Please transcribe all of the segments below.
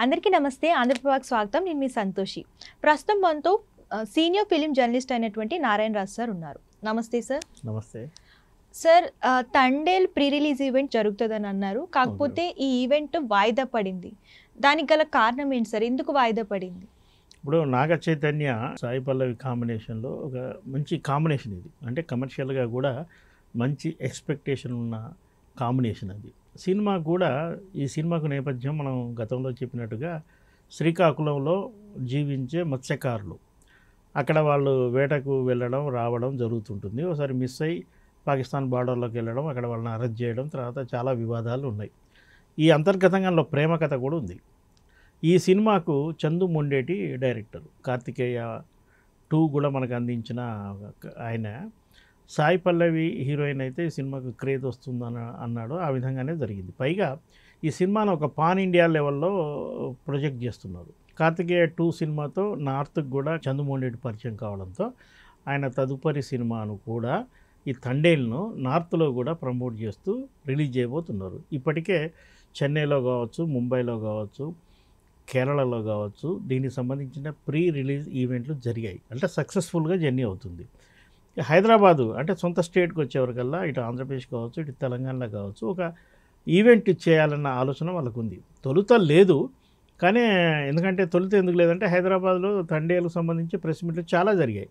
అందరికీ నమస్తే. ఆంధ్రప్రభకి స్వాగతం. నేను మీ సంతోషి. ప్రస్తుతం మనతో సీనియర్ ఫిలిం జర్నలిస్ట్ అయినటువంటి నారాయణ రాజు సార్ ఉన్నారు. నమస్తే సార్. నమస్తే sir. Thandel pre release event జరుగుతుందని అన్నారు. కాకపోతే ఈ ఈవెంట్ వాయిదా పడింది. దానికి గల కారణం ఏంటి సార్? ఎందుకు వాయిదా పడింది? ఇప్పుడు నాగ చైతన్య సాయి పల్లవి కాంబినేషన్లో ఒక మంచి కాంబినేషన్ ఇది. అంటే కమర్షియల్గా కూడా మంచి ఎక్స్పెక్టేషన్ ఉన్న కాంబినేషన్ అది. సినిమా కూడా ఈ సినిమాకు నేపథ్యం మనం గతంలో చెప్పినట్టుగా శ్రీకాకుళంలో జీవించే మత్స్యకారులు. అక్కడ వాళ్ళు వేటకు వెళ్ళడం రావడం జరుగుతుంటుంది. ఒకసారి మిస్ అయ్యి పాకిస్తాన్ బార్డర్లోకి వెళ్ళడం, అక్కడ వాళ్ళని అరెస్ట్ చేయడం, తర్వాత చాలా వివాదాలు ఉన్నాయి. ఈ అంతర్గతంగా ప్రేమ కథ కూడా ఉంది. ఈ సినిమాకు చందు మొండేటి డైరెక్టర్, కార్తికేయ 2 కూడా మనకు అందించిన ఆయన. సాయి పల్లవి హీరోయిన్ అయితే ఈ సినిమాకు క్రేజ్ వస్తుందని అన్నాడు. ఆ విధంగానే జరిగింది. పైగా ఈ సినిమాను ఒక పాన్ ఇండియా లెవెల్లో ప్రొజెక్ట్ చేస్తున్నారు. కార్తికేయ 2 సినిమాతో నార్త్కి కూడా చందు మొండేటి పరిచయం కావడంతో ఆయన తదుపరి సినిమాను కూడా ఈ తండేల్ను నార్త్లో కూడా ప్రమోట్ చేస్తూ రిలీజ్ చేయబోతున్నారు. ఇప్పటికే చెన్నైలో కావచ్చు, ముంబైలో కావచ్చు, కేరళలో కావచ్చు దీనికి సంబంధించిన ప్రీ రిలీజ్ ఈవెంట్లు జరిగాయి. అంటే సక్సెస్ఫుల్గా జర్నీ అవుతుంది. హైదరాబాదు అంటే సొంత స్టేట్కి వచ్చేవరకల్లా ఇటు ఆంధ్రప్రదేశ్ కావచ్చు, ఇటు తెలంగాణలో కావచ్చు ఒక ఈవెంట్ చేయాలన్న ఆలోచన వాళ్ళకు ఉంది. తొలుత లేదు, కానీ ఎందుకంటే తొలుత ఎందుకు లేదంటే హైదరాబాద్లో తండేలకు సంబంధించి ప్రెస్ మీట్లు చాలా జరిగాయి.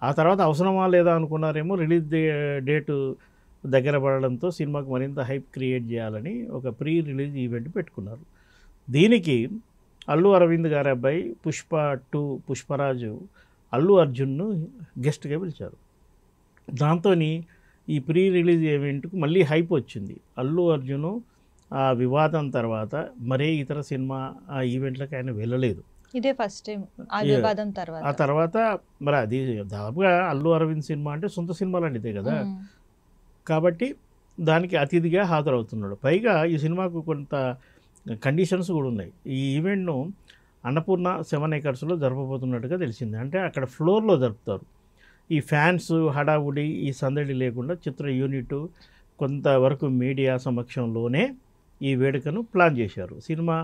ఆ తర్వాత అవసరమా లేదా అనుకున్నారేమో. రిలీజ్ డేటు దగ్గర పడడంతో సినిమాకు మరింత హైప్ క్రియేట్ చేయాలని ఒక ప్రీ రిలీజ్ ఈవెంట్ పెట్టుకున్నారు. దీనికి అల్లు అరవింద్ గారి అబ్బాయి పుష్ప 2 పుష్పరాజు అల్లు అర్జున్ను గెస్ట్గా పిలిచారు. దాంతో ఈ ప్రీ రిలీజ్ ఈవెంట్కు మళ్ళీ హైప్ వచ్చింది. అల్లు అర్జును ఆ వివాదం తర్వాత మరే ఇతర సినిమా ఆ ఈవెంట్లకు ఆయన వెళ్ళలేదు. ఇదే ఫస్ట్ టైం ఆ వివాదం తర్వాత. ఆ తర్వాత మరి అది దాదాపుగా అల్లు అరవింద్ సినిమా అంటే సొంత సినిమా లాంటిదే కదా, కాబట్టి దానికి అతిథిగా హాజరవుతున్నాడు. పైగా ఈ సినిమాకు కొంత కండిషన్స్ కూడా ఉన్నాయి. ఈ ఈవెంట్ను అన్నపూర్ణ 7 acresలో జరపబోతున్నట్టుగా తెలిసింది. అంటే అక్కడ ఫ్లోర్లో జరుపుతారు. ఈ ఫ్యాన్స్ హడావుడి ఈ సందడి లేకుండా చిత్ర యూనిట్ కొంతవరకు మీడియా సమక్షంలోనే ఈ వేడుకను ప్లాన్ చేశారు. సినిమా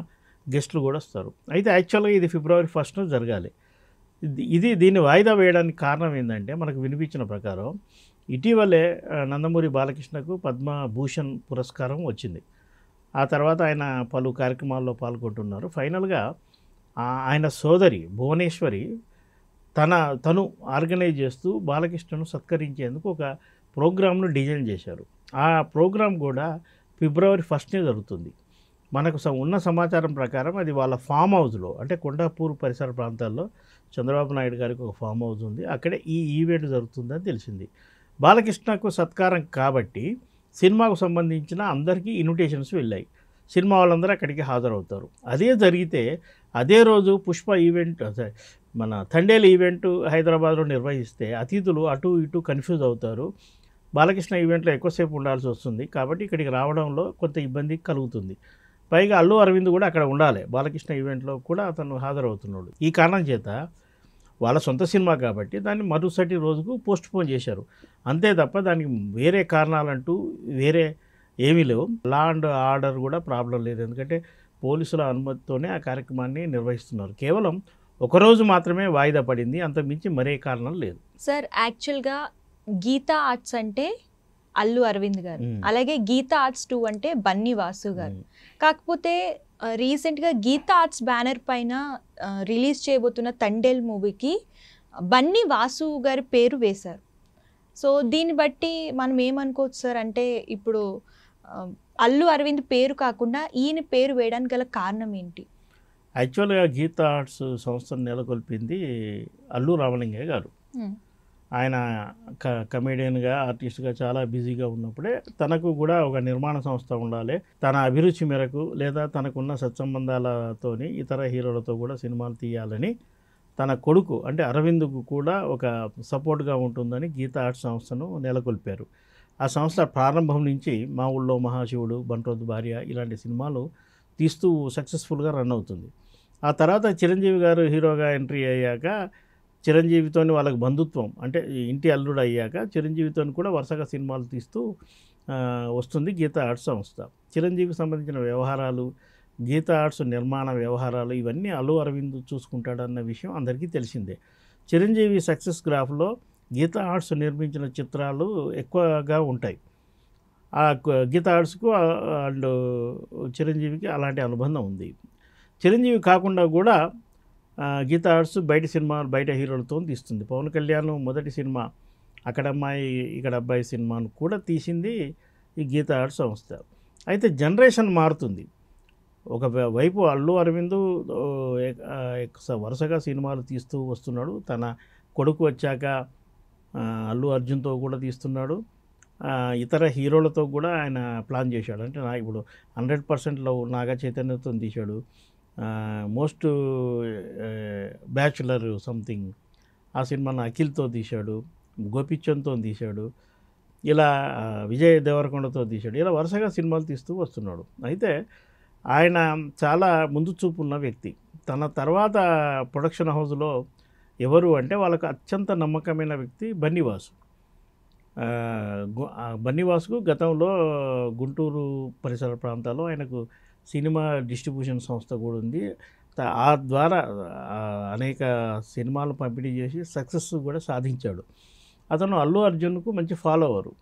గెస్టులు కూడా వస్తారు. అయితే యాక్చువల్గా ఇది February 1st జరగాలి. దీన్ని వాయిదా వేయడానికి కారణం ఏంటంటే మనకు వినిపించిన ప్రకారం ఇటీవలే నందమూరి బాలకృష్ణకు పద్మభూషణ్ పురస్కారం వచ్చింది. ఆ తర్వాత ఆయన పలు కార్యక్రమాల్లో పాల్గొంటున్నారు. ఫైనల్గా ఆయన సోదరి భువనేశ్వరి తను ఆర్గనైజ్ చేస్తూ బాలకృష్ణను సత్కరించేందుకు ఒక ప్రోగ్రామ్ను డిజైన్ చేశారు. ఆ ప్రోగ్రాం కూడా February 1st జరుగుతుంది. మనకు ఉన్న సమాచారం ప్రకారం అది వాళ్ళ ఫామ్ హౌస్లో, అంటే కొండాపూర్ పరిసర ప్రాంతాల్లో చంద్రబాబు నాయుడు గారికి ఒక ఫామ్ హౌస్ ఉంది. అక్కడే ఈ ఈవెంట్ జరుగుతుందని తెలిసింది. బాలకృష్ణకు సత్కారం కాబట్టి సినిమాకు సంబంధించిన అందరికీ ఇన్విటేషన్స్ వెళ్ళాయి. సినిమా వాళ్ళందరూ అక్కడికి హాజరవుతారు. అదే జరిగితే అదే రోజు పుష్ప ఈవెంట్, మన తండేల్ ఈవెంట్ హైదరాబాద్లో నిర్వహిస్తే అతిథులు అటు ఇటు కన్ఫ్యూజ్ అవుతారు. బాలకృష్ణ ఈవెంట్లో ఎక్కువసేపు ఉండాల్సి వస్తుంది. కాబట్టి ఇక్కడికి రావడంలో కొంత ఇబ్బంది కలుగుతుంది. పైగా అల్లు అరవింద్ కూడా అక్కడ ఉండాలి. బాలకృష్ణ ఈవెంట్లో కూడా అతను హాజరవుతున్నాడు. ఈ కారణం చేత వాళ్ళ సొంత సినిమా కాబట్టి దాన్ని మరుసటి రోజుకు పోస్ట్ పోన్ చేశారు. అంతే తప్ప దానికి వేరే కారణాలంటూ వేరే ఏమీ లేవు. లా అండ్ ఆర్డర్ కూడా ప్రాబ్లం లేదు. ఎందుకంటే పోలీసుల అనుమతితోనే ఆ కార్యక్రమాన్ని నిర్వహిస్తున్నారు. కేవలం ఒకరోజు మాత్రమే వాయిదా పడింది, అంతకుమించి మరే కారణం లేదు. సార్, యాక్చువల్గా గీతా ఆర్ట్స్ అంటే అల్లు అరవింద్ గారు, అలాగే గీతా ఆర్ట్స్ 2 అంటే బన్నీ వాసు గారు. కాకపోతే రీసెంట్గా గీతా ఆర్ట్స్ బ్యానర్ పైన రిలీజ్ చేయబోతున్న తండేల్ మూవీకి బన్నీ వాసు గారి పేరు వేశారు. సో దీన్ని బట్టి మనం ఏమనుకోవచ్చు సార్? అంటే ఇప్పుడు అల్లు అరవింద్ పేరు కాకుండా ఈయన పేరు వేయడానికి గల కారణం ఏంటి? యాక్చువల్గా గీతా ఆర్ట్స్ సంస్థను నెలకొల్పింది అల్లు రామలింగయ్య గారు. ఆయన కమెడియన్గా, ఆర్టిస్ట్గా చాలా బిజీగా ఉన్నప్పుడే తనకు కూడా ఒక నిర్మాణ సంస్థ ఉండాలి, తన అభిరుచి మేరకు లేదా తనకున్న సత్సంబంధాలతోని ఇతర హీరోలతో కూడా సినిమాలు తీయాలని తన కొడుకు అంటే అరవింద్కు కూడా ఒక సపోర్ట్గా ఉంటుందని గీతా ఆర్ట్స్ సంస్థను నెలకొల్పారు. ఆ సంస్థ ప్రారంభం నుంచి మా ఊళ్ళో మహాశివుడు, బంట్రోతు భార్య ఇలాంటి సినిమాలు తీస్తూ సక్సెస్ఫుల్గా రన్ అవుతుంది. ఆ తర్వాత చిరంజీవి గారు హీరోగా ఎంట్రీ అయ్యాక చిరంజీవితో వాళ్ళకి బంధుత్వం, అంటే ఇంటి అల్లుడు అయ్యాక చిరంజీవితో కూడా వరుసగా సినిమాలు తీస్తూ వస్తుంది గీతా ఆర్ట్స్ సంస్థ. చిరంజీవికి సంబంధించిన వ్యవహారాలు గీతా ఆర్ట్స్ నిర్మాణ వ్యవహారాలు ఇవన్నీ అల్లు అరవింద్ చూసుకుంటాడన్న విషయం అందరికీ తెలిసిందే. చిరంజీవి సక్సెస్ గ్రాఫ్లో గీతా ఆర్ట్స్ నిర్మించిన చిత్రాలు ఎక్కువగా ఉంటాయి. ఆ గీతా ఆర్ట్స్కు అండ్ చిరంజీవికి అలాంటి అనుబంధం ఉంది. చిరంజీవి కాకుండా కూడా గీతా ఆర్ట్స్ బయట హీరోలతో తీస్తుంది. పవన్ కళ్యాణ్ మొదటి సినిమా అక్కడ అమ్మాయి ఇక్కడ అబ్బాయి సినిమాను కూడా తీసింది ఈ గీతా ఆర్ట్స్ సంస్థ. అయితే జనరేషన్ మారుతుంది. ఒక వైపు అల్లు అరవింద్ వరుసగా సినిమాలు తీస్తూ వస్తున్నాడు. తన కొడుకు వచ్చాక అల్లు అర్జున్తో కూడా తీస్తున్నాడు. ఇతర హీరోలతో కూడా ఆయన ప్లాన్ చేశాడు. అంటే ఇప్పుడు 100%లో నాగ చైతన్యతో తీశాడు. మోస్ట్ బ్యాచులర్ సంథింగ్ ఆ సినిమాను అఖిల్తో తీశాడు. గోపిచంద్తో తీశాడు. ఇలా విజయ్ దేవరకొండతో తీశాడు. ఇలా వరుసగా సినిమాలు తీస్తూ వస్తున్నాడు. అయితే ఆయన చాలా ముందు చూపు ఉన్న వ్యక్తి. తన తర్వాత ప్రొడక్షన్ హౌస్లో ఎవరు అంటే వాళ్ళకు అత్యంత నమ్మకమైన వ్యక్తి బన్నీవాసు. బన్నీవాసుకు గతంలో గుంటూరు పరిసర ప్రాంతాల్లో ఆయనకు సినిమా డిస్ట్రిబ్యూషన్ సంస్థ కూడా ఉంది. ఆ ద్వారా అనేక సినిమాలు పంపిణీ చేసి సక్సెస్ కూడా సాధించాడు. అతను అల్లు అర్జున్కు మంచి ఫాలోవరు.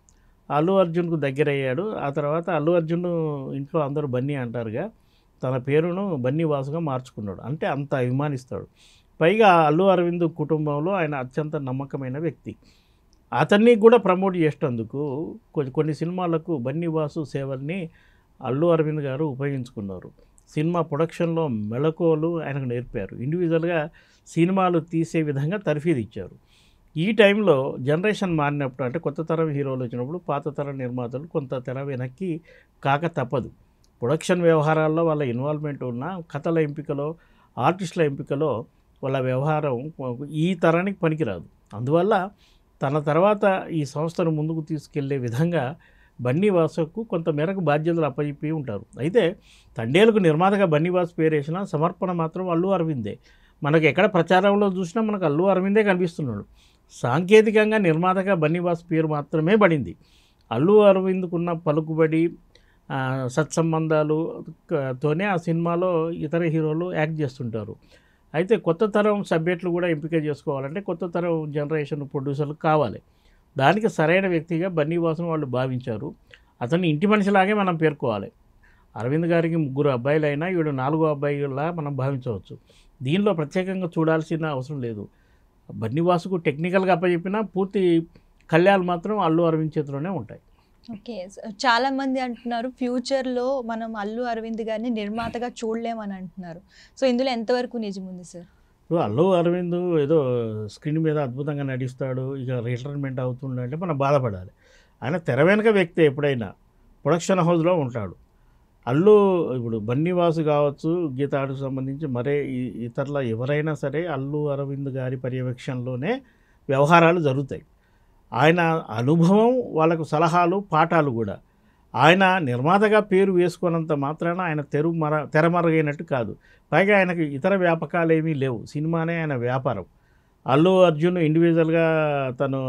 అల్లు అర్జున్కు దగ్గర అయ్యాడు. ఆ తర్వాత అల్లు అర్జున్ ఇంట్లో అందరూ బన్నీ అంటారుగా, తన పేరును బన్నీవాసుగా మార్చుకున్నాడు. అంటే అంత అభిమానిస్తాడు. పైగా అల్లు అరవింద్ కుటుంబంలో ఆయన అత్యంత నమ్మకమైన వ్యక్తి. అతన్ని కూడా ప్రమోట్ చేసేందుకు కొన్ని సినిమాలకు బన్నీవాసు సేవల్ని అల్లు అరవింద్ గారు ఉపయోగించుకున్నారు. సినిమా ప్రొడక్షన్లో మెళకువలు ఆయనకు నేర్పారు. ఇండివిజువల్గా సినిమాలు తీసే విధంగా తర్ఫీదు ఇచ్చారు. ఈ టైంలో జనరేషన్ మారినప్పుడు, అంటే కొత్త తరం హీరోలు వచ్చినప్పుడు పాత తరం నిర్మాతలు కొంత తెర వెనక్కి కాక తప్పదు. ప్రొడక్షన్ వ్యవహారాల్లో వాళ్ళ ఇన్వాల్వ్మెంట్ ఉన్న కథల ఎంపికలో, ఆర్టిస్టుల ఎంపికలో వాళ్ళ వ్యవహారం ఈ తరానికి పనికిరాదు. అందువల్ల తన తర్వాత ఈ సంస్థను ముందుకు తీసుకెళ్లే విధంగా బన్నీవాసుకు కొంత మేరకు బాధ్యతలు అప్పచెప్పి ఉంటారు. అయితే తండేలకు నిర్మాతగా బన్నీవాసు పేరేసిన సమర్పణ మాత్రం అల్లు అరవిందే. మనకు ఎక్కడ ప్రచారంలో చూసినా మనకు అల్లు అరవిందే కనిపిస్తున్నాడు. సాంకేతికంగా నిర్మాతగా బన్నీవాసు పేరు మాత్రమే పడింది. అల్లు అరవింద్కున్న పలుకుబడి, సత్సంబంధాలుతోనే ఆ సినిమాలో ఇతర హీరోలు యాక్ట్ చేస్తుంటారు. అయితే కొత్త తరం సబ్జెక్టులు కూడా ఎంపిక చేసుకోవాలంటే కొత్త తరం జనరేషన్ ప్రొడ్యూసర్లు కావాలి. దానికి సరైన వ్యక్తిగా బన్నీవాసును వాళ్ళు భావించారు. అతన్ని ఇంటి మనిషిలాగే మనం పేర్కోవాలి. అరవింద్ గారికి 3 అబ్బాయిలైనా వీడు 4వ అబ్బాయిలా మనం భావించవచ్చు. దీనిలో ప్రత్యేకంగా చూడాల్సిన అవసరం లేదు. బన్నీవాసుకు టెక్నికల్గా అప్పచెప్పినా పూర్తి కళ్యాణ్ మాత్రం అల్లు అరవింద్ చేతిలోనే ఉంటాయి. ఓకే, చాలా మంది అంటున్నారు ఫ్యూచర్లో మనం అల్లు అరవింద్ గారిని నిర్మాతగా చూడలేమని అంటున్నారు. సో ఇందులో ఎంతవరకు నిజం ఉంది సార్? ఇప్పుడు అల్లు అరవింద్ ఏదో స్క్రీన్ మీద అద్భుతంగా నటిస్తాడు, ఇక రిటైర్మెంట్ అవుతుండంటే మనం బాధపడాలి. ఆయన తెర వెనుక వ్యక్తి ఎప్పుడైనా ప్రొడక్షన్ హౌస్లో ఉంటాడు. ఇప్పుడు బన్నీవాసు కావచ్చు, గీతా ఆర్ట్స్కు సంబంధించి మరే ఇతరుల ఎవరైనా సరే అల్లు అరవింద్ గారి పర్యవేక్షణలోనే వ్యవహారాలు జరుగుతాయి. ఆయన అనుభవం, వాళ్ళకు సలహాలు, పాఠాలు కూడా. ఆయన నిర్మాతగా పేరు వేసుకున్నంత మాత్రాన ఆయన తెరమరుగైనట్టు కాదు. పైగా ఆయనకు ఇతర వ్యాపకాలు ఏమీ లేవు. సినిమానే ఆయన వ్యాపారం. అల్లు అర్జున్ ఇండివిజువల్గా తను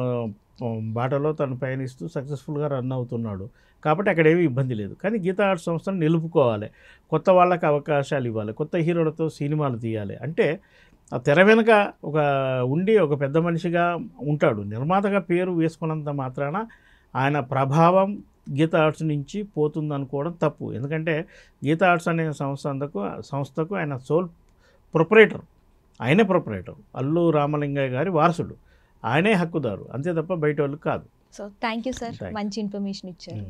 బాటలో తను పయనిస్తూ సక్సెస్ఫుల్గా రన్ అవుతున్నాడు. కాబట్టి అక్కడ ఏమీ ఇబ్బంది లేదు. కానీ గీతా ఆర్ట్స్ సంస్థను నిలుపుకోవాలి, కొత్త వాళ్ళకి అవకాశాలు ఇవ్వాలి, కొత్త హీరోలతో సినిమాలు తీయాలి. అంటే ఆ తెర వెనుక ఒక పెద్ద మనిషిగా ఉంటాడు. నిర్మాతగా పేరు వేసుకున్నంత మాత్రాన ఆయన ప్రభావం గీతా ఆర్ట్స్ నుంచి పోతుందనుకోవడం తప్పు. ఎందుకంటే గీతా ఆర్ట్స్ అనే సంస్థకు ఆయన సోల్ ప్రొపరేటర్. ఆయనే ప్రొపరేటర్. అల్లు రామలింగయ్య గారి వారసుడు. ఆయనే హక్కుదారు, అంతే తప్ప బయట వాళ్ళు కాదు. సో థ్యాంక్ యూ సార్, మంచి ఇన్ఫర్మేషన్ ఇచ్చారు.